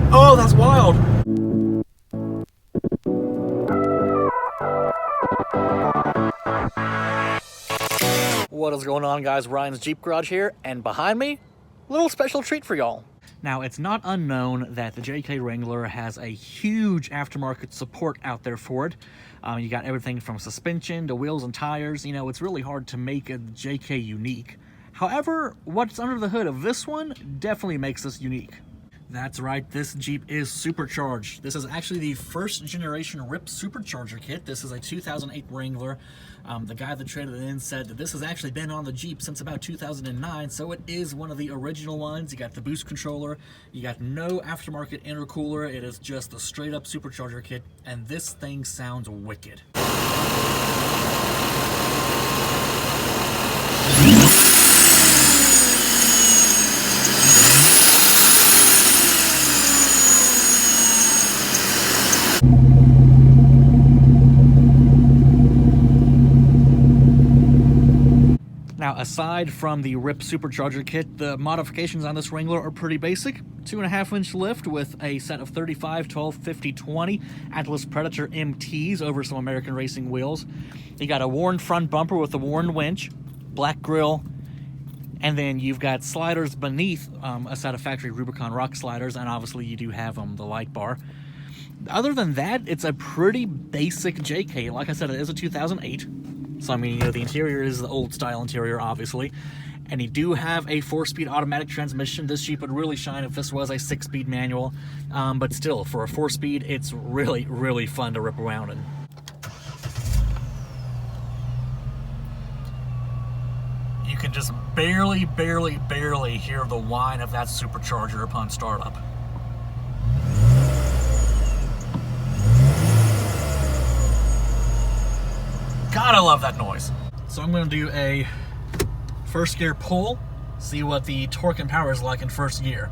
Oh, that's wild. What is going on, guys? Ryan's Jeep Garage here, and behind me, a little special treat for y'all. Now, it's not unknown that the JK Wrangler has a huge aftermarket support out there for it. You got everything from suspension to wheels and tires. You know, it's really hard to make a JK unique. However, what's under the hood of this one definitely makes this unique. That's right, this Jeep is supercharged. This is actually the first generation Ripp Supercharger kit. This is a 2008 Wrangler. The guy that traded it in said that this has actually been on the Jeep since about 2009, so it is one of the original ones. You got the boost controller, you got no aftermarket intercooler. It is just a straight up supercharger kit, and this thing sounds wicked. Now, aside from the Ripp Supercharger kit, the modifications on this Wrangler are pretty basic. 2.5-inch lift with a set of 35, 12, 50, 20 Atlas Predator MTs over some American racing wheels. You got a worn front bumper with a worn winch, black grille, and then you've got sliders beneath a set of factory Rubicon rock sliders, and obviously you do have the light bar. Other than that, it's a pretty basic JK. Like I said, it is a 2008. So, I mean, you know, the interior is the old style interior, obviously. And you do have a 4-speed automatic transmission. This Jeep would really shine if this was a 6-speed manual. But still, for a 4-speed, it's really, really fun to rip around in. You can just barely hear the whine of that supercharger upon startup. God, I love that noise. So I'm going to do a first gear pull, see what the torque and power is like in first gear.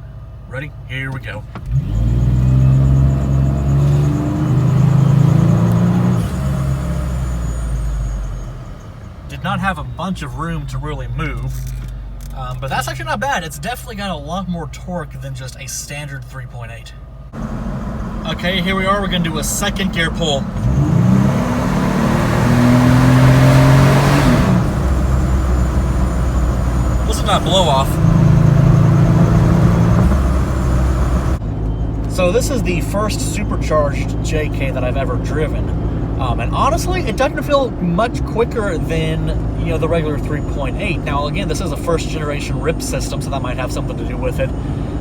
Ready? Here we go. Did not have a bunch of room to really move, but that's actually not bad. It's definitely got a lot more torque than just a standard 3.8. Okay, here we are. We're going to do a second gear pull. Not blow off. So this is the first supercharged JK that I've ever driven, and honestly, it doesn't feel much quicker than, you know, the regular 3.8. Now, again, this is a first generation Ripp system, so that might have something to do with it.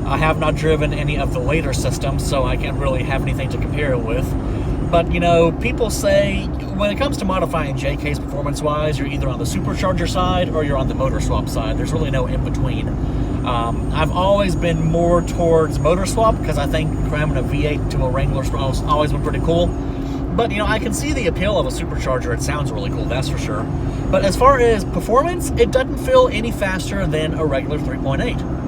I have not driven any of the later systems, so I can't really have anything to compare it with. But, you know, people say when it comes to modifying JKs performance-wise, you're either on the supercharger side or you're on the motor swap side. There's really no in-between. I've always been more towards motor swap because I think cramming a V8 to a Wrangler's always been pretty cool. But, you know, I can see the appeal of a supercharger. It sounds really cool, that's for sure. But as far as performance, it doesn't feel any faster than a regular 3.8.